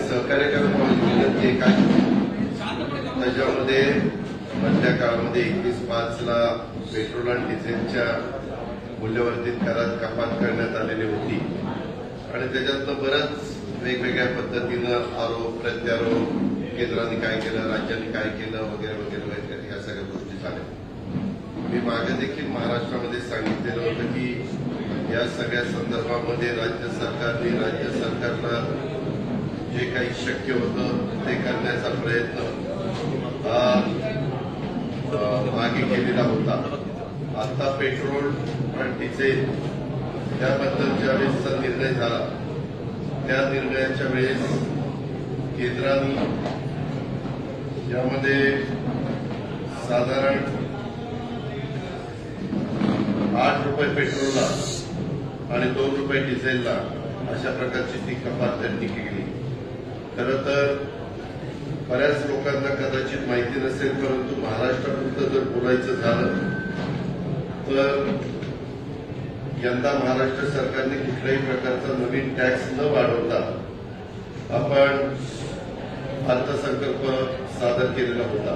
सहकार्य करणं विनंती आहे. काय त्याच्यामध्ये मधल्या काळामध्ये 21/5 पेट्रोल आणि डिझेलच्या मूल्यवर्धित करात कपात करण्यात आलेली होती आणि त्याच्यातनं बरंच वेगवेगळ्या पद्धतीनं आरोप प्रत्यारोप, केंद्राने काय केलं, राज्याने काय केलं वगैरे वगैरे वगैरे या सगळ्या गोष्टी झाल्या. मी मागे देखील महाराष्ट्रामध्ये सांगितलेलं होतं की या सगळ्या संदर्भामध्ये राज्य सरकारला जे काही शक्य होतं ते करण्याचा प्रयत्न मागे केलेला होता. आता पेट्रोल आणि डिझेल त्याबद्दल ज्यावेळेसचा निर्णय झाला त्या निर्णयाच्या वेळेस केंद्राने यामध्ये साधारण 8 रुपये पेट्रोलला आणि 2 रुपये डिझेलला अशा प्रकारची ती कपात त्यांनी केली. खरं तर बऱ्याच लोकांना कदाचित माहिती नसेल, परंतु महाराष्ट्रापुरतं जर बोलायचं झालं तर यंदा महाराष्ट्र सरकारने कुठल्याही प्रकारचा नवीन टॅक्स न वाढवता आपण अर्थसंकल्प सादर केलेला होता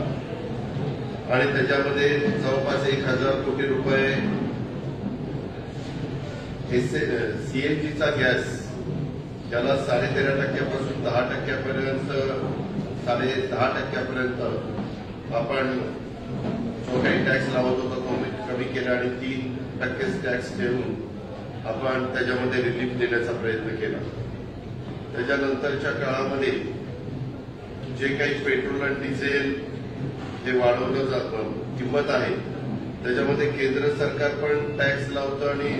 आणि त्याच्यामध्ये जवळपास 1,000 कोटी रुपये सीएनजीचा गॅस ज्याला 13.5% 10% 10.5% आपण जो काही टॅक्स लावत होता तो कमी केला आणि 3% टॅक्स ठेवून आपण त्याच्यामध्ये रिलीफ देण्याचा प्रयत्न केला. त्याच्यानंतरच्या काळामध्ये जे काही पेट्रोल आणि डिझेल जे वाढवलं जातं किंमत आहे त्याच्यामध्ये केंद्र सरकार पण टॅक्स लावतं आणि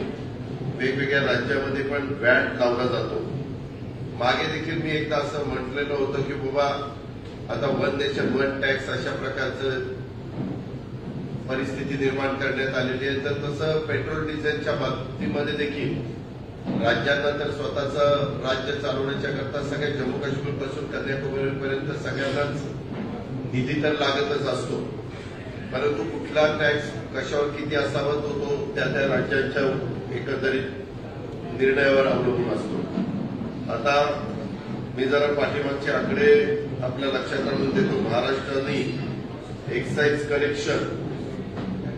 वेगवेगळ्या राज्यामध्ये पण वॅट लावला जातो. मागे देखील मी एकदा असं म्हटलेलं होतं की बाबा आता वन नेशन वन टॅक्स अशा प्रकारचं परिस्थिती निर्माण करण्यात आलेली आहे. तर तसं पेट्रोल डिझेलच्या बाबतीमध्ये देखील राज्यांना तर स्वतःचं राज्य चालवण्याच्या करता सगळ्या जम्मू काश्मीरपासून कन्याकुमारीपर्यंत सगळ्यांनाच निधी तर लागतच असतो, परंतु कुठला टॅक्स कशावर किती असावा तो त्या त्या राज्यांच्या एकंदरीत निर्णयावर अवलंबून असतो. आता मी जरा पाठीमागचे आकडे आपल्या लक्षात आणून देतो. महाराष्ट्राने एक्साईज कलेक्शन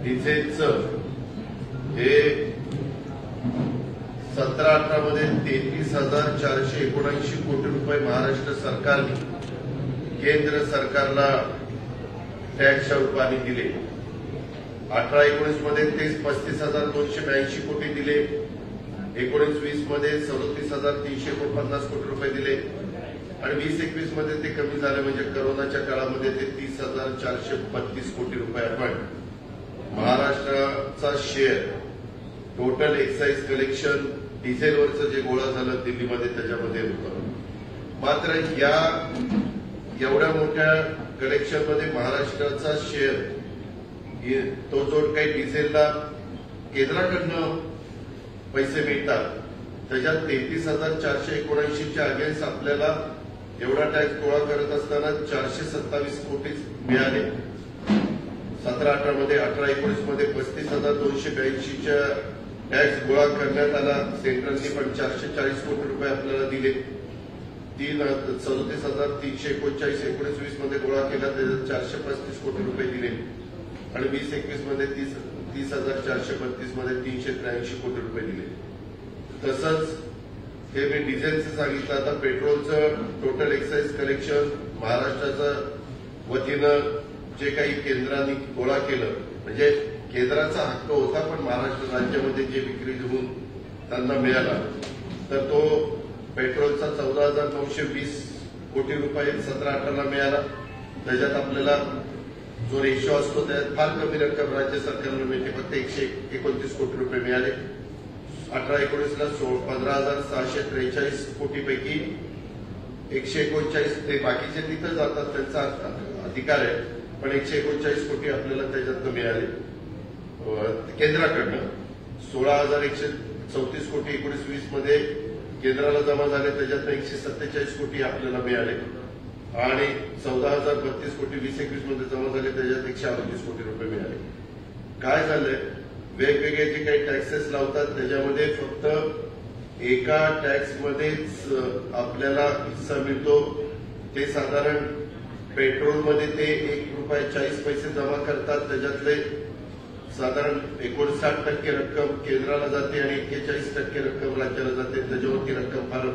डिझेलचं हे 17-18 मध्ये 33,479 कोटी रुपये महाराष्ट्र सरकारने केंद्र सरकारला टॅक्सच्या रूपाने दिले. 18-19 मध्ये ते 35,282 कोटी दिले. 19-20 मध्ये 37,349 कोटी रुपये दिले आणि 20-21 मध्ये ते कमी झाले, म्हणजे करोनाच्या काळामध्ये ते 30,432 कोटी रुपये आपण महाराष्ट्राचा शेअर टोटल एक्साईज कलेक्शन डिझेलवरचं जे गोळा झालं दिल्लीमध्ये त्याच्यामध्ये होतं. मात्र या एवढ्या मोठ्या कलेक्शनमध्ये महाराष्ट्राचा शेअर तो जो काही डिझेलला केंद्राकडनं पैसे मिळतात त्याच्यात 33,479 च्या अगेन्स्ट आपल्याला एवढा टॅक्स गोळा करत असताना 427 कोटी मिळाले. 17-18 मध्ये 18-19 मध्ये 35,282 च्या टॅक्स गोळा करण्यात आला. सेंट्रलने पण 440 कोटी रुपये आपल्याला दिले. 37,339 19-20 मध्ये गोळा केला, त्याच्यात 435 कोटी रुपये दिले आणि 20-21 मध्ये 30,432 मध्ये 383 कोटी रुपये दिले. तसंच हे मी डिझेलचं सांगितलं. आता पेट्रोलचं टोटल एक्साईज कलेक्शन महाराष्ट्राचं वतीनं जे काही केंद्राने गोळा केलं, म्हणजे केंद्राचा हक्क होता पण महाराष्ट्र राज्यामध्ये जे विक्री होऊन त्यांना मिळाला, तर तो पेट्रोलचा 14,920 कोटी रुपये 17-18 मिळाला. त्याच्यात आपल्याला जो रेशो असतो त्यात फार कमी रक्कम राज्य सरकारला मिळते, फक्त 129 कोटी रुपये मिळाले. 18-19 ला 15,643 कोटीपैकी 139 ते बाकीचे तिथं जातात, त्यांचा अधिकार आहे, पण 139 कोटी आपल्याला त्याच्यातनं मिळाले केंद्राकडनं. 16,134 कोटी 19-20 मध्ये केंद्राला जमा झाले, त्याच्यातनं 147 कोटी आपल्याला मिळाले आणि 14,032 कोटी 20-21 मध्ये जमा झाले, त्याच्यात 138 कोटी रुपये मिळाले. काय झालंय वेगवेगळे जे काही टॅक्सेस लावतात त्याच्यामध्ये फक्त एका टॅक्समध्येच आपल्याला हिस्सा मिळतो. ते साधारण पेट्रोलमध्ये ते ₹1.40 जमा करतात. त्याच्यातले साधारण 59% रक्कम केंद्राला जाते आणि 41% रक्कम राज्याला जाते. त्याच्यावरती रक्कम फार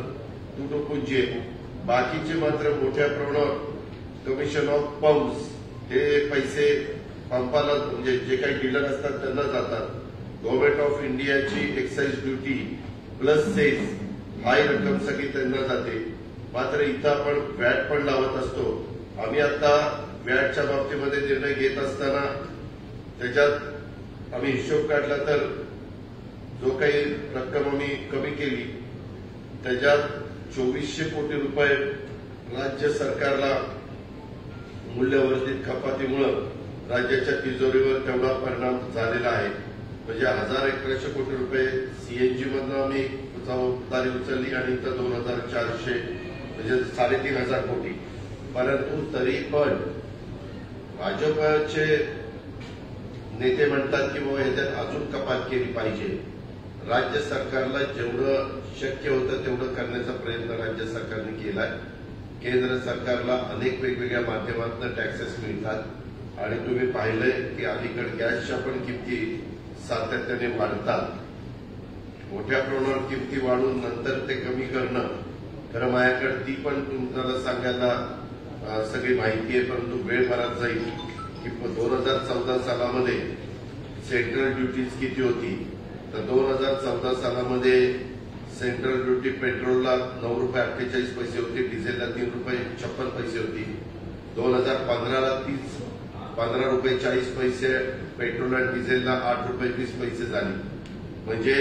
तुटपुंजी आहे. बाकीचे मात्र मोठ्या प्रमाणावर कमिशन ऑफ पंप्स हे पैसे पंपाला म्हणजे जे काही डीलर असतात त्यांना जातात. गव्हर्नमेंट ऑफ इंडियाची एक्साईज ड्युटी प्लस सेस हाही रक्कम सगळी त्यांना जाते. मात्र इथं आपण व्हॅट पण लावत असतो. आम्ही आता व्हॅटच्या बाबतीमध्ये निर्णय घेत असताना त्याच्यात आम्ही हिशोब काढला तर जो काही रक्कम आम्ही कमी केली त्याच्यात 2400 कोटी रुपये राज्य सरकारला मूल्यवर्धित कपातीमुळे राज्याच्या तिजोरीवर तेवढा परिणाम झालेला आहे. म्हणजे 1100 कोटी रुपये सीएनजी मधनं आम्ही जबाबदारी उचलली आणि इथं 2400 म्हणजे 3500 कोटी. परंतु तरी पण भाजपचे नेते म्हणतात की बाबा ह्याच्यात अजून कपात केली पाहिजे. राज्य सरकारला जेवढं शक्य होतं तेवढं करण्याचा प्रयत्न राज्य सरकारने केलाय. केंद्र सरकारला अनेक वेगवेगळ्या माध्यमातून टॅक्सेस मिळतात आणि तुम्ही पाहिलंय की अलीकडे गॅसच्या पण किमती सातत्याने वाढतात. मोठ्या प्रमाणावर किमती वाढून नंतर ते कमी करणं खरं माझ्याकडे ती पण तुम्हाला सांगायला सगळी माहिती आहे. परंतु वेळ बराच जाईल की 2014 सालामध्ये सेंट्रल ड्युटीज किती होती तर 2014 सालामध्ये सेंट्रल ड्युटी पेट्रोलला ₹9.48 होती, डिझेलला ₹3.56 होती. 2015ला तीच ₹15.40 पेट्रोल आणि डिझेलला ₹8.20 झाली. म्हणजे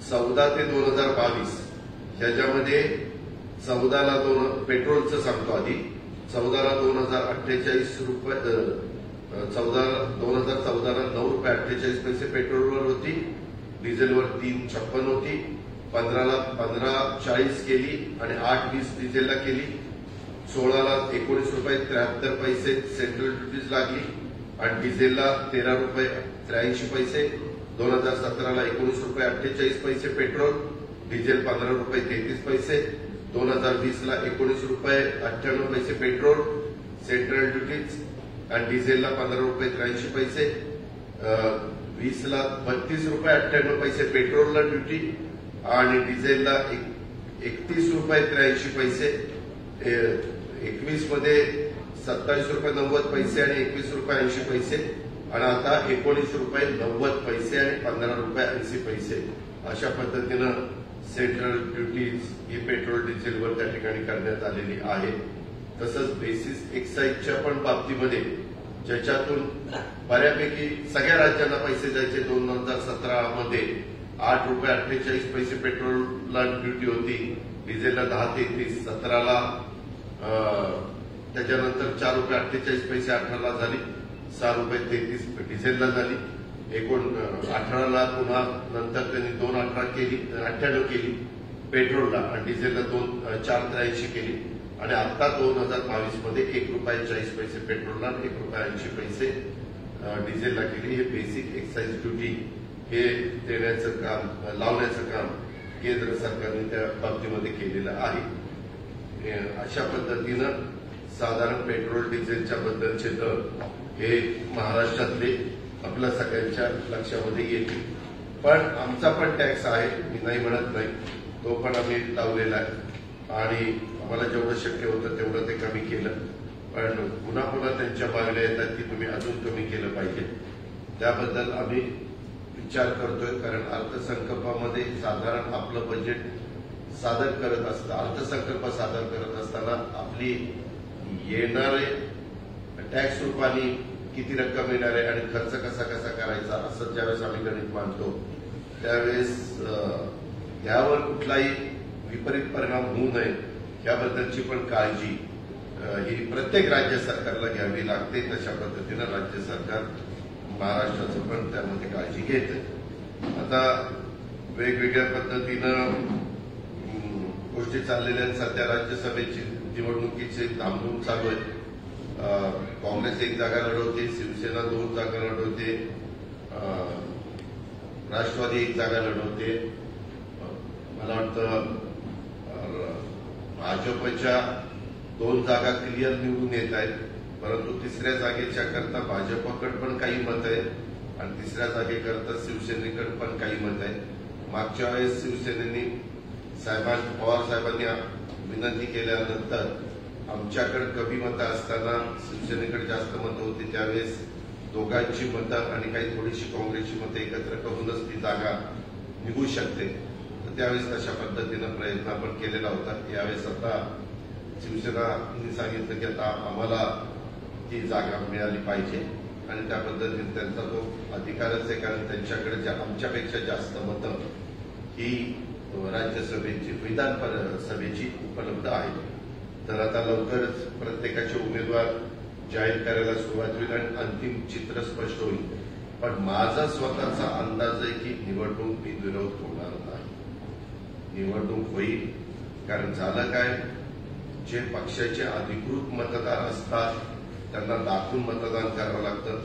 14 ते 2022 ह्याच्यामध्ये 14ला पेट्रोलचं सांगतो आधी 14ला ₹2048 2014ला ₹9.48 पेट्रोलवर होती, डिझेलवर ₹3.56 होती. 15ला 15.40 केली आणि 8.20 डिझेलला केली. 16ला ₹19.73 सेंट्रल ड्युटीज लागली आणि डिझेलला ₹13.83. 2017ला ₹19.48 petrol, diesel ₹15.33. 2020ला ₹19.98 petrol, central duties आणि डिझेलला ₹15.83. 20ला ₹32.98 पेट्रोलला ड्युटी आणि डिझेलला ₹31.83. 21 मध्ये ₹27.90 आणि ₹21.80 आणि आता ₹19.90 आणि ₹15.80 अशा पद्धतीनं सेंट्रल ड्युटीज ही पेट्रोल डिझेलवर त्या ठिकाणी करण्यात आलेली आहे. तसंच बेसिस एक्साईजच्या पण बाबतीमध्ये ज्याच्यातून बऱ्यापैकी सगळ्या राज्यांना पैसे द्यायचे 2017 मध्ये ₹8.48 पेट्रोलला ड्युटी होती, डिझेलला 10.33. 17ला त्याच्यानंतर ₹4.48 18ला झाली, ₹6.33 डिझेलला झाली. 18ला पुन्हा नंतर त्यांनी 2.98 केली पेट्रोलला आणि डिझेलला 4.83 केली आणि आता 2022 मध्ये ₹1.40 पेट्रोलला आणि ₹1.80 डिझेलला केली. हे बेसिक एक्साईज ड्युटी हे देण्याचं काम लावण्याचं काम केंद्र सरकारने त्या बाबतीमध्ये केलेलं आहे. अशा पद्धतीनं साधारण पेट्रोल डिझेलच्या बद्दलचे दर हे महाराष्ट्रातले आपल्या सगळ्यांच्या लक्षामध्ये येतील. पण आमचा पण टॅक्स आहे, मी नाही म्हणत नाही, तो पण आम्ही लावलेला आहे आणि आम्हाला जेवढं शक्य होतं तेवढं ते कमी केलं. पण पुन्हा पुन्हा त्यांच्या मागण्या येतात की तुम्ही अजून कमी केलं पाहिजे. त्याबद्दल आम्ही विचार करतोय. कारण अर्थसंकल्पामध्ये साधारण आपलं बजेट सादर करत असतं, अर्थसंकल्प सादर करत असताना आपली येणारे टॅक्स रूपाने किती रक्कम येणार आहे आणि खर्च कसा कसा करायचा असं ज्यावेळेस आम्ही गणित मांडतो त्यावेळेस यावर कुठलाही विपरीत परिणाम होऊ नये याबद्दलची पण काळजी ही प्रत्येक राज्य सरकारला घ्यावी लागते. तशा पद्धतीनं राज्य सरकार महाराष्ट्राचं पण त्यामध्ये काळजी घेते. आता वेगवेगळ्या पद्धतीनं गोष्टी चाललेल्या आहेत. सध्या राज्यसभेची निवडणुकीची धामधूम चालू आहे. काँग्रेस 1 जागा लढवते, शिवसेना 2 जागा लढवते, राष्ट्रवादी 1 जागा लढवते. मला वाटतं भाजपच्या 2 जागा क्लिअर निवडून येत आहेत, परंतु 3ऱ्या जागेच्या करता भाजपकडे पण काही मत आहे आणि 3ऱ्या जागेकरता शिवसेनेकडे पण काही मत आहे. मागच्या वेळेस शिवसेनेने पवार साहेबांनी विनंती केल्यानंतर आमच्याकडे कमी मतं असताना शिवसेनेकडे जास्त मतं होती. त्यावेळेस दोघांची मतं आणि काही थोडीशी काँग्रेसची मतं एकत्र करूनच ती जागा निघू शकते. तर त्यावेळेस तशा पद्धतीनं प्रयत्न आपण केलेला होता. यावेळेस आता शिवसेनानी सांगितलं की आता आम्हाला ती जागा मिळाली पाहिजे आणि त्या पद्धतीने त्यांचा तो अधिकारच आहे, कारण त्यांच्याकडे आमच्यापेक्षा जास्त मतं ही राज्यसभेची विधानसभेची उपलब्ध आहे. तर आता लवकरच प्रत्येकाचे उमेदवार जाहीर करायला सुरुवात होईल आणि अंतिम चित्र स्पष्ट होईल. पण माझा स्वतःचा अंदाज आहे की निवडणूक बिनविरोध होणार नाही. निवडणूक होईल, कारण झालं काय, जे पक्षाचे अधिकृत मतदार असतात त्यांना दाखवून मतदान करावं लागतं.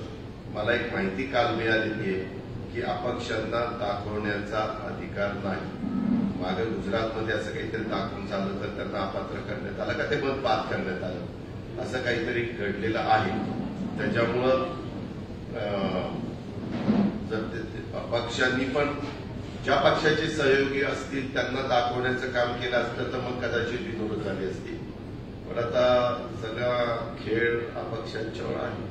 मला एक माहिती काल मिळालेली आहे की अपक्षांना दाखवण्याचा अधिकार नाही. मागे गुजरातमध्ये असं काहीतरी दाखवून झालं तर त्यांना अपात्र करण्यात आलं का ते मत बाद करण्यात आलं, असं काहीतरी घडलेलं आहे. त्याच्यामुळं जर अपक्षांनी पण ज्या पक्षाचे सहयोगी असतील त्यांना दाखवण्याचं काम केलं असतं तर मग कदाचित विनोद झाले असतील. पण आता सगळा खेळ अपक्षांच्यावर आहे.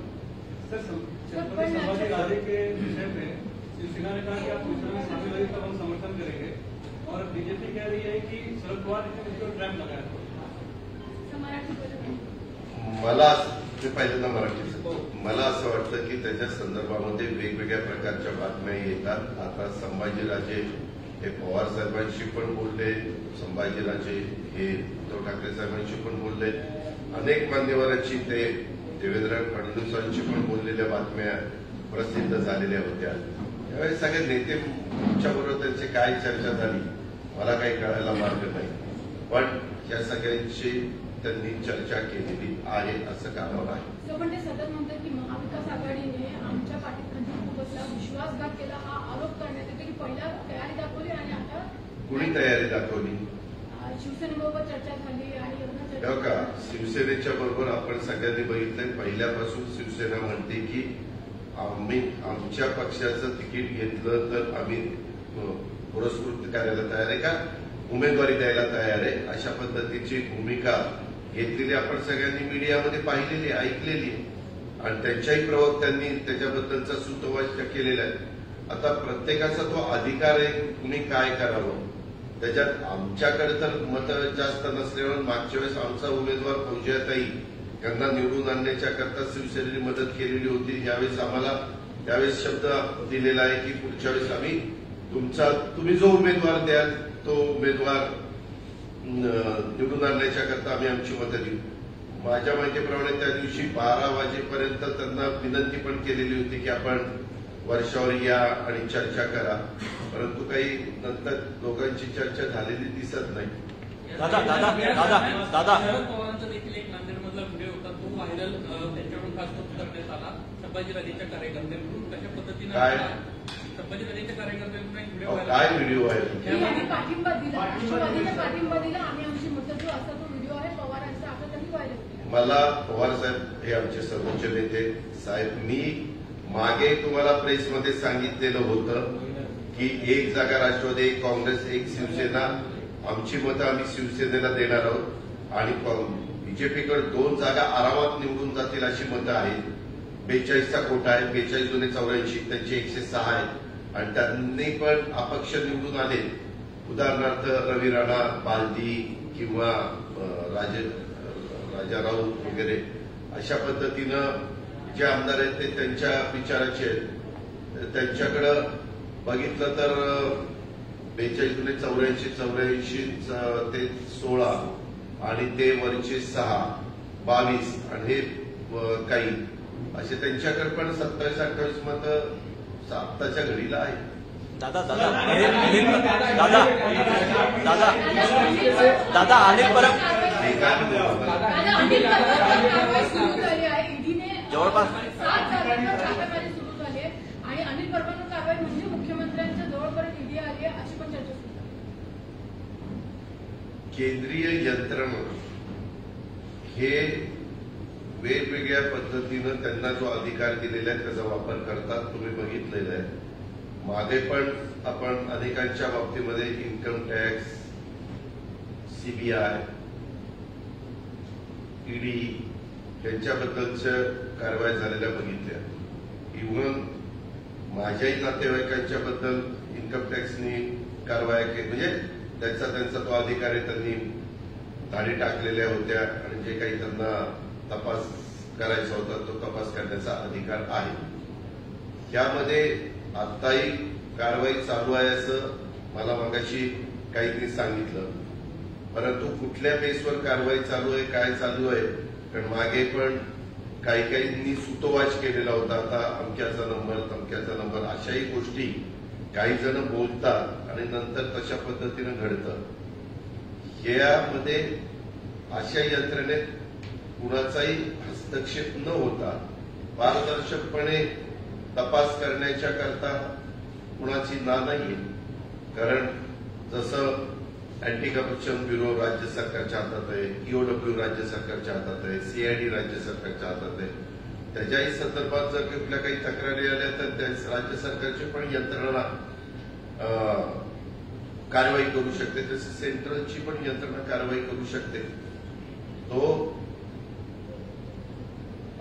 समाजवादी वादे के विषय में शिवसेना ने कहा कि आप दूसरे में साम्यवादी का हम समर्थन करेंगे और बीजेपी कह रही है कि शरद पवार ने उसको ट्रैप लगाया. मला ते पहिल्यांदा मराठीचं मला असं वाटतं की त्याच्या संदर्भामध्ये वेगवेगळ्या प्रकारच्या बातम्या येतात. आता संभाजीराजे हे पवार साहेबांशी पण बोलले, संभाजीराजे हे उद्धव ठाकरे साहेबांशी पण बोलले, अनेक मान्यवरांची ते देवेंद्र फडणवीसांशी पण बोललेल्या बातम्या प्रसिद्ध झालेल्या होत्या. त्यावेळी सगळे नेत्यांच्याबरोबर त्यांची काय चर्चा झाली मला काही कळायला मार्ग नाही, पण या सगळ्यांची त्यांनी चर्चा केलेली आहे असं कामावर आहे. पण ते सतत म्हणतात की महाविकास आघाडीने आमच्या पाठिंब्याला विश्वासघात केला हा आरोप करण्यात येतो की पहिला तयारी दाखवली आणि आता कुणी तयारी दाखवली? शिवसेनेबरोबर चर्चा झाली आणि का शिवसेनेच्या बरोबर आपण सगळ्यांनी बघितलंय. पहिल्यापासून शिवसेना म्हणते की आम्ही आमच्या पक्षाचं तिकीट घेतलं तर आम्ही पुरस्कृत करायला तयार आहे का उमेदवारी द्यायला तयार आहे, अशा पद्धतीची भूमिका घेतलेली आपण सगळ्यांनी मीडियामध्ये पाहिलेली ऐकलेली आणि त्यांच्याही प्रवक्त्यांनी त्याच्याबद्दलचा सूतोवाच केलेला आहे. आता प्रत्येकाचा तो अधिकार आहे कुणी काय करावं. त्याच्यात आमच्याकडे तर मतं जास्त नसल्यावर मागच्या वेळेस आमचा उमेदवार फौजियाताई यांना निवडून आणण्याच्या करता शिवसेनेने मदत केलेली होती. यावेळेस आम्हाला त्यावेळेस शब्द दिलेला आहे की पुढच्या वेळेस आम्ही तुम्ही जो उमेदवार द्याल तो उमेदवार निवडून आणण्याच्या करता आम्ही आमची मतं देऊ. माझ्या माहितीप्रमाणे त्या दिवशी 12 वाजेपर्यंत त्यांना विनंती पण केलेली होती की आपण वर्षावर या आणि चर्चा करा, परंतु काही नंतर दोघांची चर्चा झालेली दिसत नाही. दादा शरद पवारांचा देखील एक नांदेडमधला व्हिडिओ होता, तो व्हायरल त्यांच्याकडून खास करण्यात आला. संभाजीराजेच्या कार्यकर्त्यांकडून कशा पद्धतीने संभाजीराजेच्या कार्यकर्त्यांकडून एक व्हिडिओ काय व्हिडिओ आहे? पाठिंबा दिला, राष्ट्रवादीने पाठिंबा दिला, आम्ही आमची मतं जो असा तो व्हिडिओ आहे पवारांचा आता त्यांनी व्हायरल केला. मला पवार साहेब हे आमचे सर्वोच्च नेते साहेब, मी मागे तुम्हाला प्रेसमध्ये सांगितलेलं होतं की 1 जागा राष्ट्रवादी, 1 काँग्रेस, 1 शिवसेना, आमची मतं आम्ही शिवसेनेला देणार आहोत आणि बीजेपीकडे 2 जागा आरामात निवडून जातील अशी मतं आहेत. 42चा कोटा आहे, 42 × 84 त्यांचे 106 आहेत आणि त्यांनी पण अपक्ष निवडून आले. उदाहरणार्थ रवी राणा, बालदी किंवा राजा राऊत वगैरे अशा पद्धतीनं जे आमदार आहेत ते त्यांच्या विचाराचे आहेत. त्यांच्याकडं बघितलं तर 42 × 84 ते 16 आणि ते वरचे 6, 22 आणि हे काही असे त्यांच्याकडे पण 27-28 मतं आत्ताच्या घडीला आहे. दादा अनिल परब जवळपास 7 जागांवर छापेमारी सुरू झाली आहे आणि अनिल परबांवर कारवाई म्हणजे मुख्यमंत्र्यांच्या केंद्रीय यंत्रणा हे वेगवेगळ्या पद्धतीनं त्यांना जो अधिकार दिलेला आहे त्याचा वापर करतात. तुम्ही बघितलेलं आहे. मागे पण आपण अनेकांच्या बाबतीमध्ये इन्कम टॅक्स, सीबीआय, ईडी यांच्याबद्दलच्या कारवाया झालेल्या बघितल्या. इव्हन माझ्याही नातेवाईकांच्या बद्दल इन्कम टॅक्सनी कारवाया केली. म्हणजे त्यांचा तो अधिकार आहे. त्यांनी धाडी टाकलेल्या होत्या आणि जे काही त्यांना तपास करायचा होता तो तपास करण्याचा अधिकार आहे. त्यामध्ये आत्ताही कारवाई चालू आहे असं मला मगाशी काहीतरी सांगितलं. परंतु कुठल्या बेसवर कारवाई चालू आहे, काय चालू आहे, कारण मागे पण काहींनी सुतोवाच केलेला होता. आता अमक्याचा नंबर, तमक्याचा नंबर, अशाही गोष्टी काही जण बोलतात आणि नंतर तशा पद्धतीनं घडतं. यामध्ये अशा यंत्रणेत कुणाचाही हस्तक्षेप न होता पारदर्शकपणे तपास करण्याच्या करता कुणाची ना नाही. कारण जसं अँटी करप्शन ब्युरो राज्य सरकारच्या हातात आहे, ईओडब्ल्यू राज्य सरकारच्या हातात आहे, सीआयडी राज्य सरकारच्या हातात आहे. त्याच्याही संदर्भात जर कुठल्या काही तक्रारी आल्या तर राज्य सरकारची पण यंत्रणा कारवाई करू शकते. तसे सेंट्रलची पण यंत्रणा कारवाई करू शकते. तो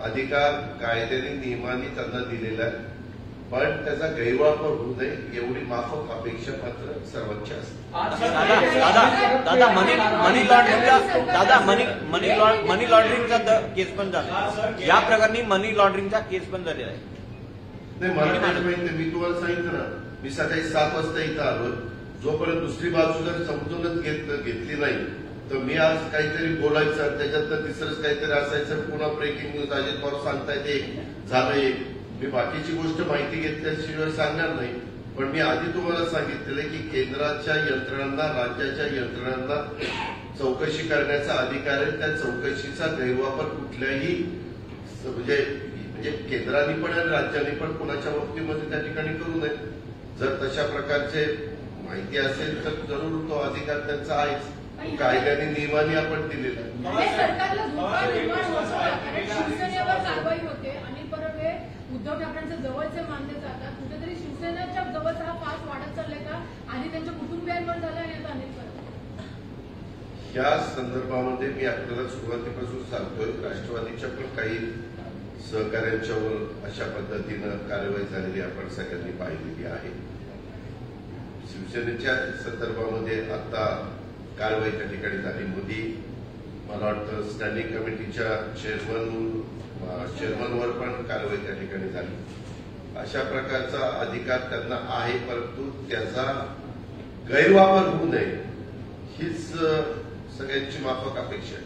अधिकार कायद्याने नियमाने त्यांना दिलेला आहे. पण त्याचा गैरवापर होऊ नये एवढी माफक अपेक्षा मात्र सर्वांची असते. दादा मनी लॉन्ड्रिंगचा केस पण झाला. या प्रकरणी मनी लॉन्ड्रिंगचा केस पण झालेला आहे. नाही, मला त्याची माहिती. मी तुम्हाला सांगितलं ना, मी सकाळी 7 वाजता इथं आलो. जोपर्यंत दुसरी बाजू जर समजूनच घेतली नाही तर मी आज काहीतरी बोलायचं, त्याच्यात तिसरंच काहीतरी असायचं. पुन्हा ब्रेकिंग न्यूज अजित पवार सांगतायत एक झालं एक. मी बाकीची गोष्ट माहिती घेतल्याशिवाय सांगणार नाही. पण मी आधी तुम्हाला सांगितलेलं की केंद्राच्या यंत्रणांना, राज्याच्या यंत्रणांना चौकशी करण्याचा अधिकार आहे. त्या चौकशीचा गैरवापर कुठल्याही म्हणजे केंद्राने पण आणि राज्यांनी पण कुणाच्या बाबतीमध्ये त्या ठिकाणी करू नये. जर तशा प्रकारचे माहिती असेल तर जरूर तो अधिकार त्यांचा आहेच. कायद्याने नियमाने आपण दिलेला आहे. सरकारला धोका निर्माण होतो कारण शिवसेनेवर कारवाई होते आणि परत हे उद्धव ठाकरेंच्या जवळचे मानले जातात. कुठेतरी शिवसेनेच्या जवळचा हा फास वाढत चाललाय का? आधी त्यांच्या कुटुंबियांवर झाला आणि आता अनेक परत. या संदर्भामध्ये मी आपल्याला सुरुवातीपासून सांगतोय, राष्ट्रवादीच्या पण काही सहकाऱ्यांच्यावर अशा पद्धतीनं कारवाई झालेली आपण सगळ्यांनी पाहिलेली आहे. शिवसेनेच्या संदर्भामध्ये आता कारवाई त्या ठिकाणी झाली. मोदी मला वाटतं स्टँडिंग कमिटीच्या चेअरमनवर पण कारवाई त्या ठिकाणी झाली. अशा प्रकारचा अधिकार त्यांना आहे. परंतु त्याचा गैरवापर होऊ नये हीच सगळ्यांची माफक अपेक्षा आहे.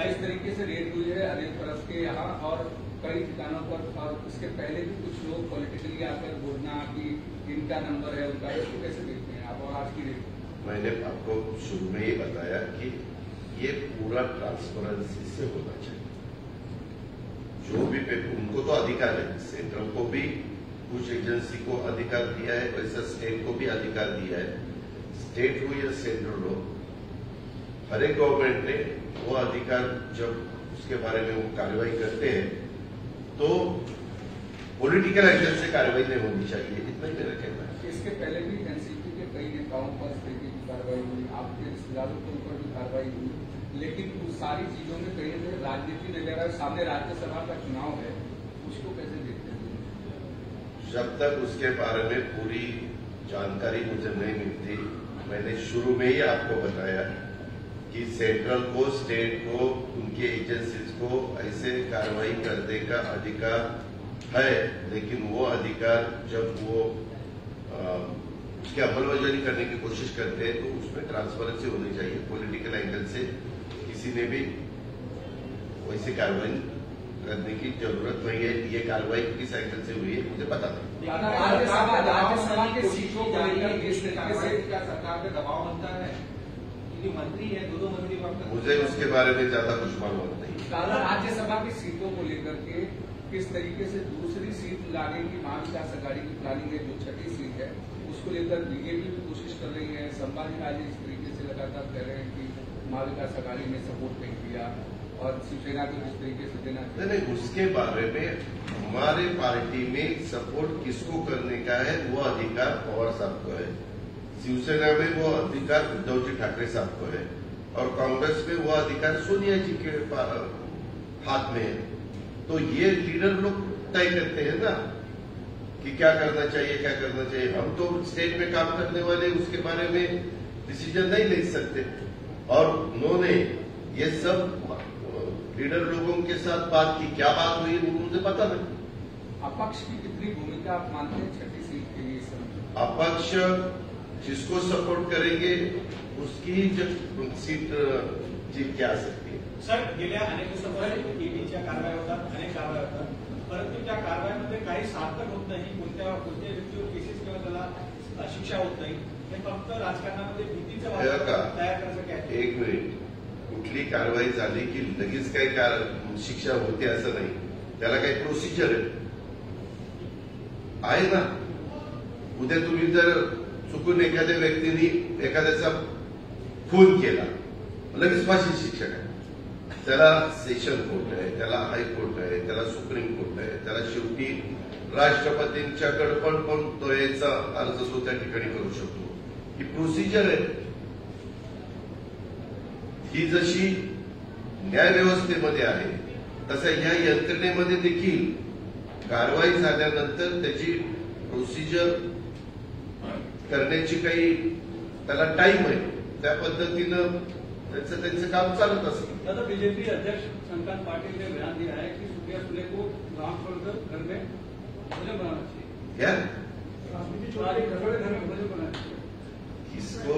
इस तरीके से रेड हुई है अनिल परब के यहाँ और कई ठिकानों पर, और उसके पहले भी कुछ लोग पॉलिटिकली आकर बोलना कि इनका नंबर है उनका, इसको कैसे देखते हैं आप? और आज की रेड मैंने आपको शुरू में ही बताया कि ये पूरा ट्रांसपेरेंसी से होना चाहिए. जो भी उनको तो अधिकार है, सेंट्रल को भी कुछ एजेंसी को अधिकार दिया है, वैसा स्टेट को भी अधिकार दिया है. स्टेट हो या सेंट्रल हो, हर एक गवर्नमेंट ने वो अधिकार जब उसके बारे में वो कार्रवाई करते हैं तो पॉलिटिकल एंगल से कार्रवाई नहीं होनी चाहिए. इतना ही मेरा कहना है. इसके पहले भी एनसीपी के कई नेताओं पर इस तरीके की कार्रवाई हुई, आपके रिश्तेदारों के ऊपर भी कार्रवाई हुई, लेकिन उस सारी चीजों में कहीं ना राजनीति नजर आए. सामने राज्यसभा का चुनाव है, उसको कैसे देखते हैं? जब तक उसके बारे में पूरी जानकारी मुझे नहीं मिलती, मैंने शुरू में ही आपको बताया कि सेंट्रल को, स्टेट को, उनके एजेंसीज को ऐसे कार्रवाई करने का अधिकार है. लेकिन वो अधिकार जब वो उसकी अमलबजावनी करने की कोशिश करते हैं तो उसमें ट्रांसपेरेंसी होनी चाहिए. पॉलिटिकल एंगल से किसी ने भी वैसी कार्रवाई करने की जरूरत नहीं है. ये कार्रवाई किस एंगल से हुई है मुझे पता नहीं. राज्यसभा की सीटों को लेकर किस तरीके से क्या सरकार पे दबाव बनता है? क्योंकि मंत्री है, दो मंत्री, मुझे उसके बारे में ज्यादा कुछ मालूम नहीं. राज्यसभा की सीटों को लेकर के किस तरीके से दूसरी सीट लाने की महाविकास आघाड़ी की प्लानिंग है, जो छठी सीट है उसको लेकर बीजेपी भी कोशिश कर रही है। संभाजी राजे इस तरीके से लगातार कह रहे हैं कि महाविकास आघाड़ी ने सपोर्ट नहीं किया और शिवसेना को जिस तरीके से देना नहीं, उसके बारे में हमारे पार्टी में सपोर्ट किसको करने का है वो अधिकार पवार साहब को है, शिवसेना में वो अधिकार उद्धव जी ठाकरे साहब को है और कांग्रेस में वो अधिकार सोनिया जी के हाथ में है। तो ये लीडर लोग तय करते हैं ना कि क्या करना चाहिए, क्या करना चाहिए। हम तो स्टेट में काम करने वाले उसके बारे में डिसीजन नहीं ले सकते। और उन्होंने ये सब लीडर लोगों के साथ बात की, क्या बात हुई मुझे पता नहीं। अपक्ष की कितनी भूमिका आप मानते हैं छठी सीट के लिए? अपक्ष जिसको सपोर्ट करेंगे उसकी जब सीट जीत के आ सकती है। सर, गेल्या अनेक दिवसांपासून ईडीच्या कारवाया होतात, अनेक कारवाया होतात, परंतु त्या कारवायांमध्ये काही सार्थक होत नाही, कोणत्या व्यक्तीवर केसेस किंवा त्याला शिक्षा होत नाही। हे फक्त राजकारणामध्ये भीतीचं वातावरण तयार करायचं. एक मिनिट, कुठली कारवाई झाली की लगेच काही शिक्षा होते असं नाही, त्याला काही प्रोसिजर आहे ना। उद्या तुम्ही जर चुकून एखाद्या व्यक्तीने एखाद्याचा खून केला, लगेच फाशी शिक्षा आहे, त्याला सेशन कोर्ट आहे, त्याला हायकोर्ट आहे, त्याला सुप्रीम कोर्ट आहे, त्याला शेवटी राष्ट्रपतींच्याकडे पण तो याचा अर्ज तो त्या ठिकाणी करू शकतो। ही प्रोसिजर आहे। ही जशी न्यायव्यवस्थेमध्ये आहे तसं या यंत्रणेमध्ये देखील कारवाई झाल्यानंतर त्याची प्रोसिजर करण्याची काही त्याला टाइम आहे, त्या पद्धतीनं त्यांचं काम चालत असतं। दादा, बीजेपी अध्यक्ष शंकर पाटिल ने बयान दिया है कि सुप्रिया सुले को गांव छोड़कर घर में भोजन बनाना चाहिए। क्या घर में भोजन बनाना चाहिए। किसको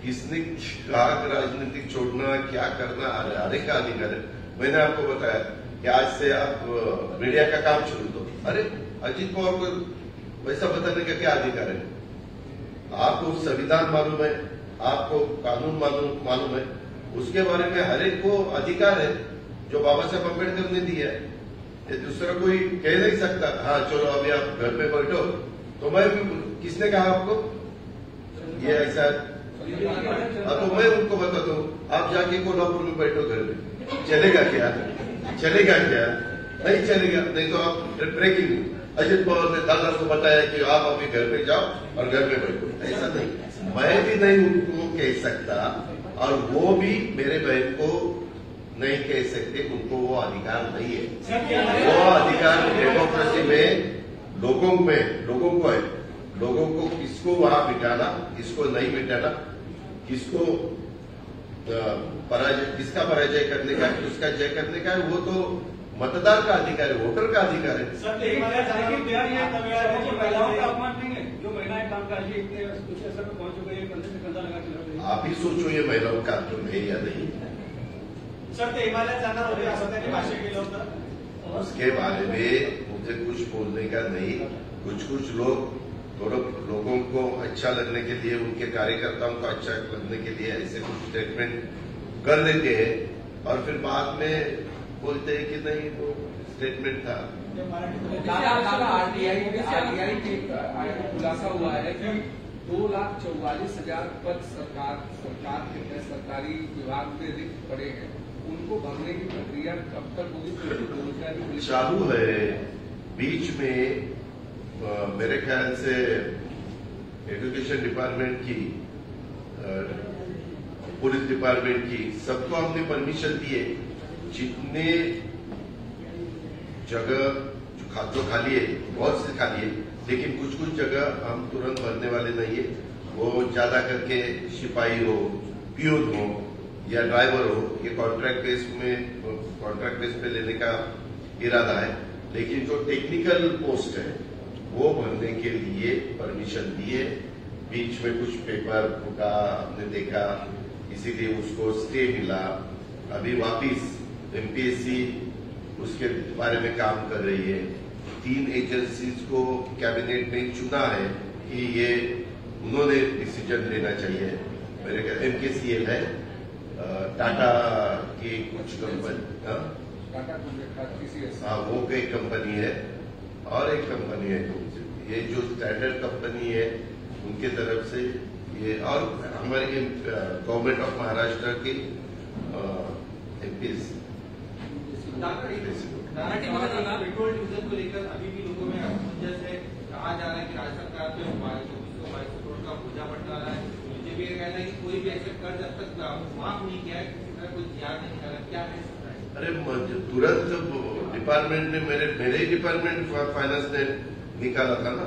किसने कहा राजनीतिक छोड़ना, क्या करना, अरे का अधिकार है। मैंने आपको बताया कि आज से आप मीडिया का काम छोड़ दो। अरे अजीत पवार को वैसा बताने का क्या अधिकार है? आपको संविधान मालूम है, आपको कानून मालूम है, उसके बारे में हर एक को अधिकार है जो बाबा साहब अम्बेडकर ने दिया है। ये दूसरा कोई कह नहीं सकता हाँ चलो अभी आप घर पे बैठो। तो मैं किसने कहा आपको ये ऐसा? तो मैं उनको बताता हूँ, आप जाके कोल्हापुर में बैठो घर में, चलेगा क्या? चलेगा क्या? नहीं चलेगा। नहीं तो आप ब्रेकिंग अजित पवार ने दादा को बताया कि आप अभी घर पे जाओ और घर पे बैठो, ऐसा नहीं। मैं भी नहीं उनको कह सकता और वो भी मेरे बहन को नहीं कह सकते, उनको वो अधिकार नहीं है। वो अधिकार डेमोक्रेसी में लोगों को है। लोगों को किसको वहां बिठाना, किसको नहीं बिठाना, किसको किसका पराजय करने का, किसका जय करने का है, वो तो मतदार का अधिकार है, वोटर का अधिकार है। महिलाओं का अपमान नहीं है, जो महिलाएं काम कर रही है उस स्तर पर पहुंच गई है, कंधे से कंधा लगा के। आप ही सोचो ये महिलाओं का आंदोलन है या नहीं। सर, ते हिमालयात जाणार होते असं त्यांनी भाष्य केलं होतं। उसके बारे में मुझे कुछ बोलने का नहीं। कुछ लोग थोड़ा लोगों को अच्छा लगने के लिए, उनके कार्यकर्ताओं को अच्छा लगने के लिए ऐसे कुछ स्टेटमेंट कर देते हैं और फिर बाद में बोलते हैं कि नहीं वो स्टेटमेंट था। आरटीआई के खुलासा हुआ है कि 2,44,000 पद सरकार के सरकारी विभाग में रिक्त पड़े हैं, उनको भरने की प्रक्रिया कब तक होगी? चालू है। बीच में मेरे ख्याल से एजुकेशन डिपार्टमेंट की, पुलिस डिपार्टमेंट की, सबको हमने परमिशन दी है। जितने जगह जो खाली है, बहुत से खाली है, लेकिन कुछ जगह हम तुरंत भरने वाले नहीं है। वो ज्यादा करके सिपाही हो, पियून हो या ड्राइवर हो, ये कॉन्ट्रैक्ट बेस पे लेने का इरादा है। लेकिन जो टेक्निकल पोस्ट है वो भरने के लिए परमिशन दिए। बीच में कुछ पेपर फूटा, हमने देखा, इसीलिए उसको स्टे मिला। अभी वापिस एमपीएससी उसके बारे में काम कर रही है। 3 एजेंसीज को कैबिनेट ने चुना है कि ये उन्होंने डिसीजन लेना चाहिए। मेरे ख्याल एमकेसीएल है, टाटा की कुछ कंपनी, टाटा TCS। हाँ, वो एक कंपनी है और एक कंपनी है ये जो स्टैंडर्ड कंपनी है उनके तरफ से ये, और हमारी गवर्नमेंट ऑफ महाराष्ट्र की एमपीज। पेट्रोल डीजल को लेकर अभी भी लोगों में असमंजस है। कहा जा रहा है कि राज्य सरकार पे 2200 करोड़ का बोझा बढ़ रहा है। मुझे भी कहना है कि कोई भी ऐसे कर्ज अब तक माफ नहीं किया है, किसी तरह कोई याद नहीं करा, क्या है? अरे तुरंत डिपार्टमेंट ने मेरे ही डिपार्टमेंट फाइनेंस ने निकाला था ना,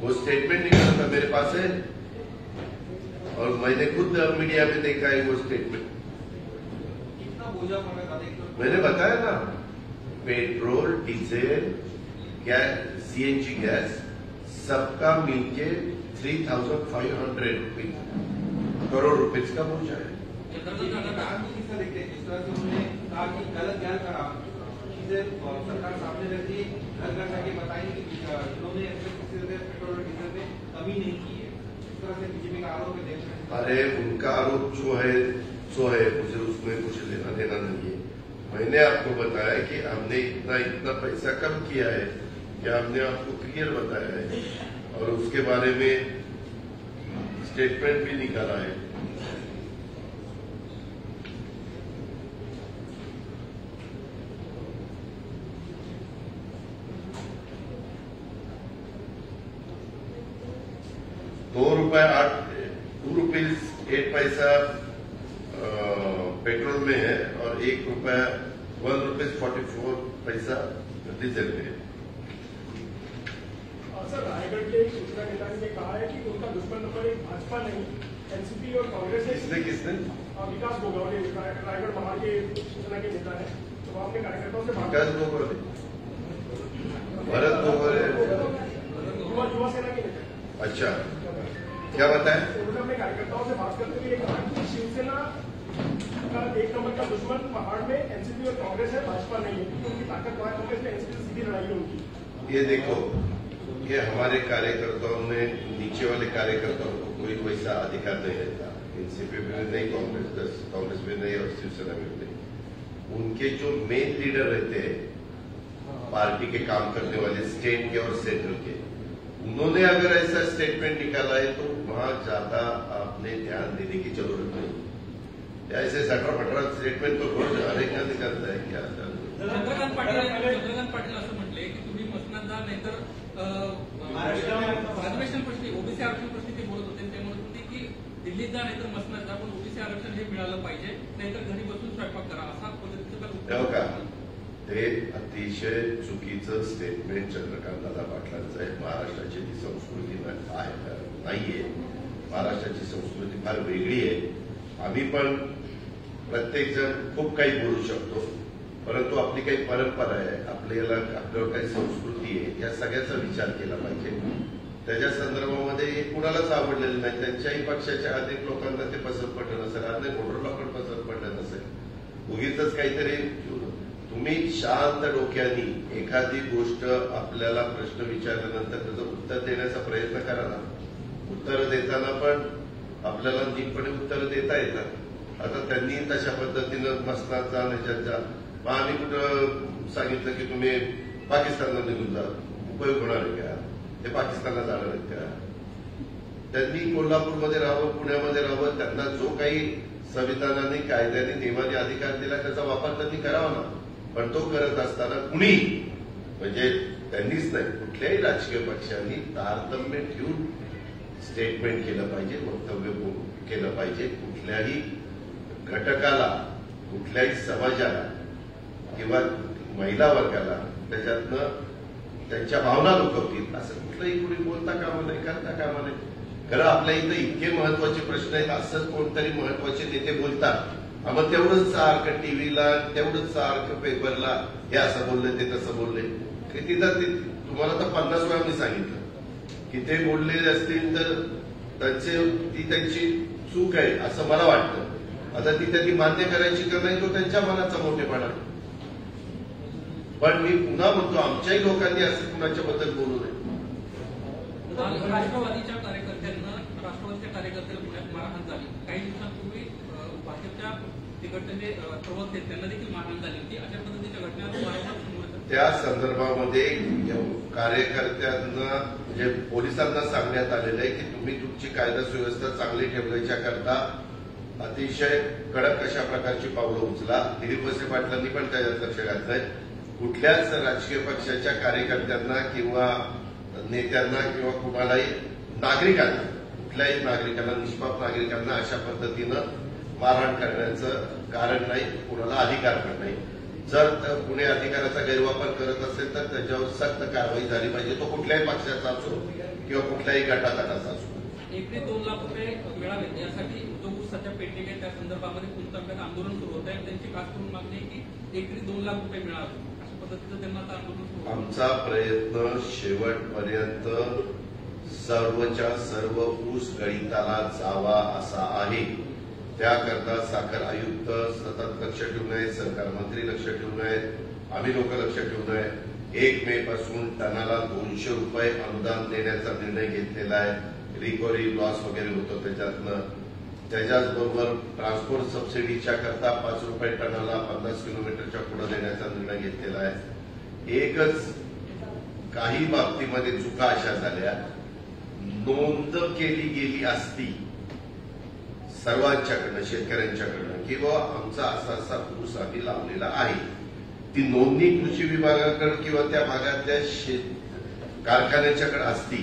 वो स्टेटमेंट निकाला था, मेरे पास है और मैंने खुद मीडिया में देखा है वो स्टेटमेंट। कितना बोझा पड़ रहा था? मैंने बताया ना, petrol, diesel, gas, CNG gas सबका मिलके 3,500 करोड़ रुपए का बोझा है। किसका देखते हैं? जिस तरह से उन्होंने कहा कि गलत ज्ञान करा चीजें सरकार सामने रख दी, घर घर जाके बताएंगे कि उन्होंने पेट्रोल और डीजल में कमी नहीं की है। इस तरह से बीजेपी का आरोप है देश में। अरे उनका आरोप जो है सो है, मुझे उसमें कुछ लेना देना नहीं है। मैंने आपको बताया कि हमने इतना पैसा कम किया है, कि हमने आपको क्लियर बताया है और उसके बारे में स्टेटमेंट भी निकाला है। ₹2.08 पेट्रोल में है और ₹1.44 डीजल में है। सर, रायगढ़ के दूसरा नेता ने कहा है कि उनका दुश्मन नंबर 1 भाजपा नहीं, एनसीपी और कांग्रेस है। किसने? विकास गोगावले रायगढ़ महाड़ के शिवसेना के नेता है, तो वो अपने कार्यकर्ताओं से विकास गोगावले, भरत गोगावले युवा सेना के नेता। अच्छा, क्या बताएं? उन्होंने अपने कार्यकर्ताओं से बात करते हुए कहा कि शिवसेना का 1 नंबर का दुश्मन पहाड़ में एनसीपी और कांग्रेस है, भाजपा नहीं है, क्योंकि उनकी ताकत वहां कांग्रेस में एनसीपी से सीधी लड़ाई है उनकी। ये देखो, ये हमारे कार्यकर्ताओं में, नीचे वाले कार्यकर्ताओं को कोई वैसा अधिकार नहीं रहता। एनसीपी में नहीं, कांग्रेस में नहीं और शिवसेना में नहीं। उनके जो मेन लीडर रहते हैं पार्टी के काम करने वाले, स्टेट के और सेंट्रल के, उन्होंने अगर ऐसा स्टेटमेंट निकाला है तो वहां ज्यादा आपने ध्यान देने की जरूरत नहीं। ऐसे सटरा स्टेटमेंट तो रोज हरेक निकलता है क्या? चंद्रकांत पाटील असं म्हटले की तुम्ही मसनदा नाहीतर आरक्षण प्रश्नी, ओबीसी आरक्षण प्रश्नी ते बोलत होते। ते म्हणत होते की दिल्लीत जा नाहीतर मसनद जा, पण ओबीसी आरक्षण हे मिळालं पाहिजे, नाहीतर घरी बसून स्वयंपाक करा, असा पद्धतीचं का? ते अतिशय चुकीचं स्टेटमेंट चंद्रकांत दादा पाटलांचं आहे। महाराष्ट्राची ती संस्कृती नाहीये, महाराष्ट्राची संस्कृती फार वेगळी आहे। आम्ही पण प्रत्येक जण खूप काही बोलू शकतो, परंतु आपली काही परंपरा आहे, आपल्यावर काही संस्कृती आहे, या सगळ्याचा विचार केला पाहिजे। त्याच्या संदर्भामध्ये हे कुणालाच आवडलेलं नाही, त्यांच्याही पक्षाच्या अनेक लोकांना ते पसंत पडलं नसेल, अनेक वोटरला पण पसंत पडलं नसेल। उगीच काहीतरी तुम्ही शांत डोक्यानी एखादी गोष्ट, आपल्याला प्रश्न विचारल्यानंतर त्याचं उत्तर देण्याचा प्रयत्न करा ना। उत्तर देताना पण आपल्याला नीटपणे उत्तर देता येतात। आता त्यांनी तशा पद्धतीनं मसनात जा, ह्याच्यात जा, मग आम्ही कुठं सांगितलं की तुम्ही पाकिस्तानला निघून जा, उपयोग होणार आहे का? ते पाकिस्तानला जाणार आहेत का? त्यांनी कोल्हापूरमध्ये राहावं, पुण्यामध्ये राहावं, त्यांना जो काही संविधानाने, कायद्याने, नियमाने अधिकार दिला त्याचा वापर त्यांनी करावा ना। पण तो करत असताना कुणी, म्हणजे त्यांनीच नाही, कुठल्याही राजकीय पक्षांनी तारतम्य ठेवून स्टेटमेंट केलं पाहिजे, वक्तव्य केलं पाहिजे। कुठल्याही घटकाला, कुठल्याही समाजाला किंवा महिला वर्गाला त्याच्यातनं त्यांच्या भावना दुखवतील असं कुठलंही कुणी बोलता कामा नाही, करता कामा नाही। खरं आपल्या इथं इतके महत्वाचे प्रश्न आहेत, असं कोणतरी महत्वाचे नेते बोलतात, मग तेवढंच सारखं टीव्हीला, तेवढंच सारखं पेपरला हे असं बोलले, ते तसं बोलले। तिथं तुम्हाला तर 50 वेळा मी सांगितलं की ते बोललेले असतील तर ती त्यांची चूक आहे असं मला वाटतं। आता ती त्यांनी मान्य करायची का नाही तो त्यांच्या मनाचा मोठेपणा। पण मी पुन्हा म्हणतो, आमच्याही लोकांनी असं कुणाच्या बद्दल बोलू नये। राष्ट्रवादीच्या कार्यकर्त्याला पुण्यात मारहाण झाली। काही दिवसांपूर्वी भाजपच्या तिकडचे जे प्रवक्ते आहेत त्यांना देखील मारहाण झाली होती. अशा पद्धतीच्या घटना वारंवार समोर येतात. त्या संदर्भामध्ये कार्यकर्त्यांना म्हणजे पोलिसांना सांगण्यात आलेलं आहे की तुम्ही तुमची कायदा सुव्यवस्था चांगली ठेवण्याच्या करता अतिशय कडक अशा प्रकारची पावलं उचला. दिलीप वळसे पाटलांनी पण त्याच्यात लक्ष घातलंय. कुठल्याच राजकीय पक्षाच्या कार्यकर्त्यांना किंवा नेत्यांना किंवा कुणालाही नागरिकांना कुठल्याही नागरिकांना निष्पाप नागरिकांना अशा पद्धतीनं मारहाण करण्याचं कारण नाही, कुणाला अधिकार पण नाही. जर कुणी अधिकाराचा गैरवापर करत असेल तर त्याच्यावर सक्त कारवाई झाली पाहिजे. तो कुठल्याही पक्षाचा असो किंवा कुठल्याही गटाचा असो. एकरी 2 लाख रुपये मिळावेत यासाठी जो ऊस सध्या पेंडिंग आहे त्या संदर्भामध्ये पुणतांब्यात आंदोलन सुरू होत आहे. त्यांची खास करून मागणी आहे की एकरी 2 लाख रुपये मिळावे अशा पद्धतीचं त्यांना आता आंदोलन सुरू होतं. आमचा प्रयत्न शेवटपर्यंत सर्वच्या सर्व ऊस गळिताला जावा असा आहे. त्याकरता साखर आयुक्त सतत लक्ष ठेवून आहे, सहकार मंत्री लक्ष ठेवून आहेत, आम्ही लोक लक्ष ठेवून आहे. 1 मे पासून टनाला 200 रुपये अनुदान देण्याचा निर्णय घेतलेला आहे. रिकव्हरी लॉस वगैरे होतो त्याच्यातनं. त्याच्याचबरोबर ट्रान्सपोर्ट सबसिडीच्या करता 5 रुपये टनाला 50 किलोमीटरच्या पुढे देण्याचा निर्णय घेतलेला आहे. एकच काही बाबतीमध्ये चुका अशा झाल्या, नोंद केली गेली असती सर्वांच्याकडनं, शेतकऱ्यांच्याकडनं की बाबा आमचा असा असा ऊस आम्ही लावलेला आहे, ती नोंदणी कृषी विभागाकडे किंवा त्या भागातल्या कारखान्याच्याकडे असती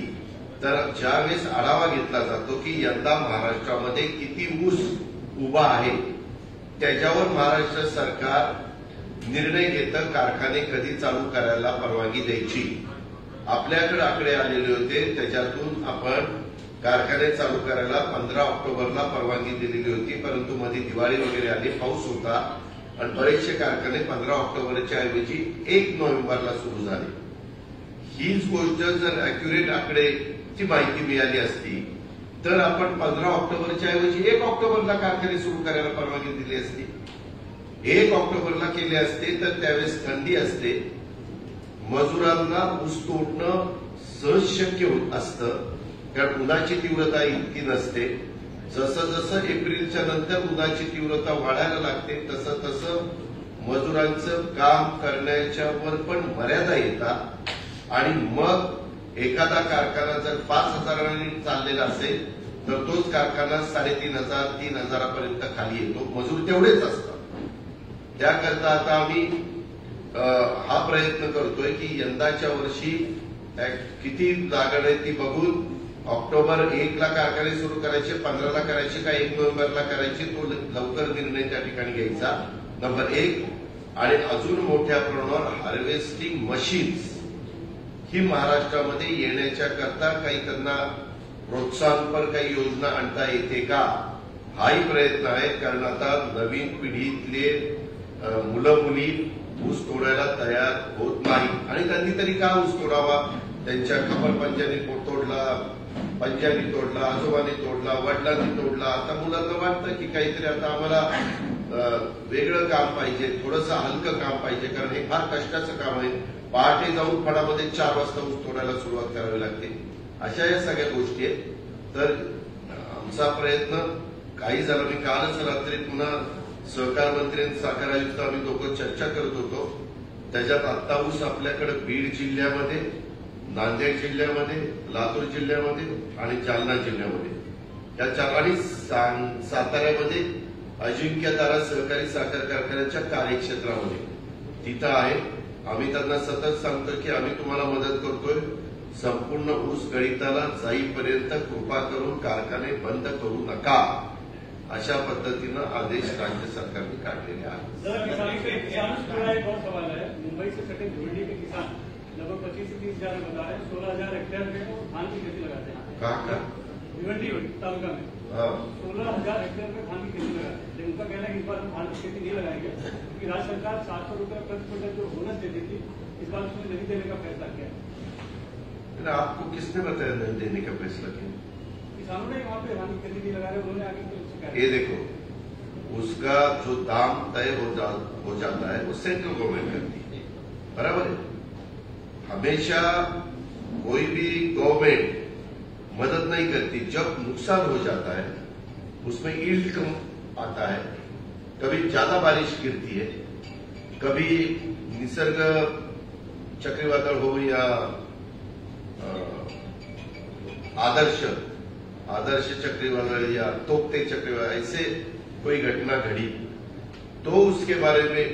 तर ज्यावेळेस आढावा घेतला जातो की यंदा महाराष्ट्रामध्ये किती ऊस उभा आहे त्याच्यावर महाराष्ट्र सरकार निर्णय घेतं कारखाने कधी चालू करायला परवानगी द्यायची. आपल्याकडे आकडे आलेले होते, त्याच्यातून आपण कारखाने चालू करायला 15 ऑक्टोबरला परवानगी दिलेली होती. परंतु मध्ये दिवाळी वगैरे आली, पाऊस होता आणि बरेचसे कारखाने 15 ऑक्टोबरच्या ऐवजी 1 नोव्हेंबरला सुरू झाले. हीच गोष्ट जर अॅक्युरेट आकडेची माहिती मिळाली असती तर आपण 15 ऑक्टोबरच्या ऐवजी 1 ऑक्टोबरला कारखाने सुरू करायला परवानगी दिली असती. 1 ऑक्टोबरला केले असते तर त्यावेळेस थंडी असते, मजुरांना ऊस तोडणं सहज शक्य होत असतं कारण उन्हाची तीव्रता इतकी नसते. जसं जसं एप्रिलच्या नंतर उन्हाची तीव्रता वाढायला लागते तसं तसं मजुरांचं काम करण्याच्यावर पण मर्यादा येतात आणि मग एखादा कारखाना जर 5,000 चाललेला असेल तर तोच कारखाना 3,500 3,000 खाली येतो. मजूर तेवढेच असतात. त्याकरता आता आम्ही हा प्रयत्न करतोय की यंदाच्या वर्षी किती लागण आहे ती बघून ऑक्टोबर 1ला कारखाने सुरू करायचे, 15ला करायचे का 1 नोव्हेंबरला करायचे, तो लवकर निर्णय त्या ठिकाणी घ्यायचा. नंबर 1. आणि अजून मोठ्या प्रमाणावर हार्वेस्टिंग मशीन्स ही महाराष्ट्रामध्ये येण्याच्या करता काही त्यांना प्रोत्साहनपर काही योजना आणता येते का हाही प्रयत्न आहे. कारण आता नवीन पिढीतले मुलं मुली ऊस तोडायला तयार होत नाही आणि त्यांनी तरी का ऊस तोडावा. त्यांच्या खबर पंजांनी तोडला, पंजांनी तोडला, आजोबांनी तोडला, वडिलांनी तोडला. आता मुलांना वाटतं की काहीतरी आता आम्हाला वेगळं काम पाहिजे, थोडंसं हलकं काम पाहिजे कारण हे फार कष्टाचं काम आहे. पहाटे जाऊन फळामध्ये 4 वाजता ऊस तोडायला सुरुवात करावी लागते. अशा या सगळ्या गोष्टी आहेत. तर आमचा प्रयत्न काही झाला. मी कालच रात्री पुन्हा सहकार मंत्री आणि साखर आयुक्त आम्ही दोघं चर्चा करत होतो. त्याच्यात आत्ता ऊस आपल्याकडे बीड जिल्ह्यामध्ये, नांदेड जिल्ह्यामध्ये, लातूर जिल्ह्यामध्ये आणि जालना जिल्ह्यामध्ये या 4 आणि साताऱ्यामध्ये अजिंक्यतारा सहकारी साखर कारखान्याच्या कार्यक्षेत्रामध्ये तिथं आहे. आम्ही त्यांना सतत सांगतो की आम्ही तुम्हाला मदत करतोय. संपूर्ण ऊस गळिताला जाईपर्यंत कृपा करून कारखाने बंद करू नका अशा पद्धतीनं आदेश राज्य सरकारने काढलेले आहेत. मुंबई से सटे भिवंडी के किसान लगभग 25 से 30 हजार बता रहे हैं 16,000 हेक्टेयर में धान की खेती लगाते हैं. कहा भिवंडी तालुका में 16,000 हेक्टेयर में धान की खेती लगाते हैं. उनका कहना है कि इस बार हम धान की खेती नहीं लगाएंगे क्योंकि राज्य सरकार 700 रुपये प्रति क्विंटल जो बोनस देती थी इस बार उसमें नहीं देने का फैसला किया. आपको किसने बताया नहीं देने का फैसला किया? किसानों ने वहाँ पे धान की खेती नहीं लगा रहे, उन्होंने आगे ये देखो उसका जो दाम तय हो जाता है वो सेंट्रल गवर्नमेंट करती है, बराबर है. हमेशा कोई भी गवर्नमेंट मदद नहीं करती. जब नुकसान हो जाता है उसमें यील्ड कम आता है कभी ज्यादा बारिश गिरती है, कभी निसर्ग चक्रवादळ हो या आदर्श चक्रवादळ या तोकते चक्रवादळ ऐसे कोई घटना घड़ी तो उसके बारे में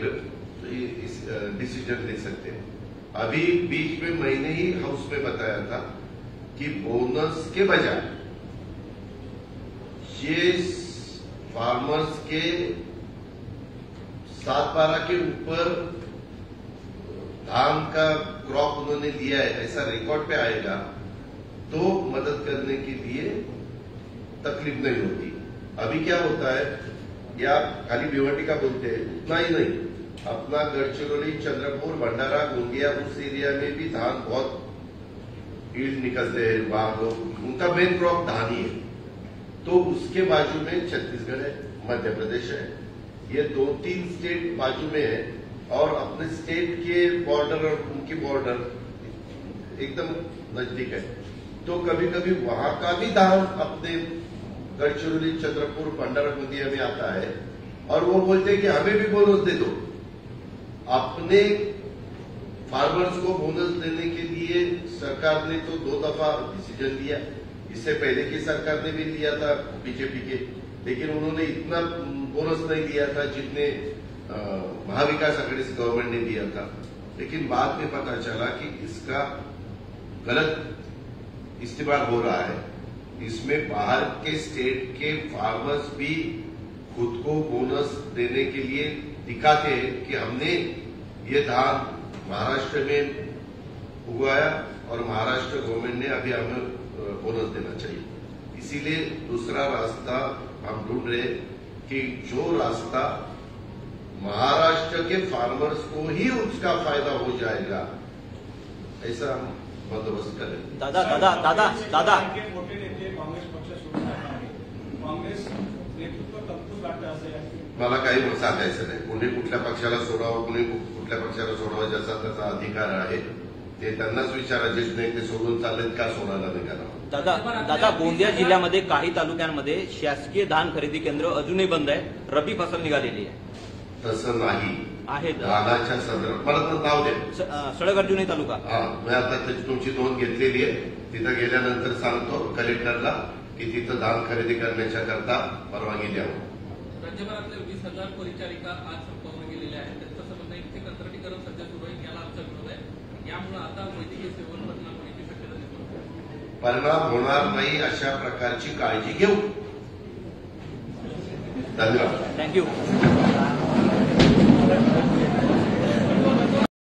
डिसीजन ले सकते हैं। अभी बीच में मैंने ही हाउस में बताया था कि बोनस के बजाय ये फार्मर्स के 7/12 के ऊपर धान का क्रॉप उन्होंने दिया है ऐसा रिकॉर्ड पे आएगा तो मदद करने के लिए तकलीफ नहीं होती। अभी क्या होता है, या खाली भिवंडी का बोलते हैं, उतना ही नहीं, अपना गढ़चिरौली, चंद्रपुर, भंडारा, गोंदिया उस एरिया में भी धान बहुत ईल्ड निकलते हैं। वहां लोग उनका मेन क्रॉप धान ही है। तो उसके बाजू में छत्तीसगढ़ है, मध्य प्रदेश है, ये 2-3 स्टेट बाजू में है और अपने स्टेट के बॉर्डर और उनकी बॉर्डर एकदम नजदीक है। तो कभी कभी वहां का भी धान अपने गढ़चिरौली, चंद्रपुर, भंडारा, गोंदिया में आता है और वो बोलते हैं कि हमें भी बोनस दे दो। अपने फार्मर्स को बोनस देने के लिए सरकार ने तो 2 दफा डिसीजन लिया, इससे पहले की सरकार ने भी लिया था बीजेपी के, लेकिन उन्होंने इतना बोनस नहीं दिया था जितने महाविकास आघाड़ी गवर्नमेंट ने दिया था। लेकिन बाद में पता चला कि इसका गलत इस्तेमाल हो रहा है। इसमें बाहर के स्टेट के फार्मर्स भी खुद को बोनस देने के लिए दिखाते हैं कि हमने ये धान महाराष्ट्र में उगाया और महाराष्ट्र गवर्नमेंट ने अभी हमें बोनस देना चाहिए। इसीलिए दूसरा रास्ता हम ढूंढ रहे कि जो रास्ता महाराष्ट्र के फार्मर्स को ही उसका फायदा हो जाएगा ऐसा हम बंदोबस्त करें। दादा मोठे नेते काँग्रेस पक्ष सोडून काँग्रेस नेतृत्व तत्पूर्त वाटतं असं मला काही सांगायचं नाही। कोणी कुठल्या पक्षाला सोडावं, कोणी कुठल्या पक्षाला सोडावं ज्याचा त्याचा अधिकार आहे ते त्यांनाच विचारा। जे नेते सोडून चाललेत का सोडायला निघाला। दादा गोंदिया जिल्ह्यामध्ये काही तालुक्यांमध्ये शासकीय धान खरेदी केंद्र अजूनही बंद आहे, रबी फसल निघालेली आहे। तसं नाही आहे धानाच्या संदर्भात मला तर नाव द्या। सळगर्जुनी तालुका। मी आता तुमची नोंद घेतलेली आहे, तिथं गेल्यानंतर सांगतो कलेक्टरला की तिथं धान खरेदी करण्याच्या करता परवानगी द्यावं। राज्यभरातल्या 20,000 परिचारिका आज संपावर गेलेल्या आहेत। त्यांचं म्हणणं आहे की कंत्राटीकरण सध्या सुरू आहे, याला आमचा विरोध आहे। यामुळे आता वैद्यकीय सेवेवर परिणाम होण्याची शक्यता दिसते। परिणाम होणार नाही अशा प्रकारची काळजी घेऊ। धन्यवाद। थँक्यू।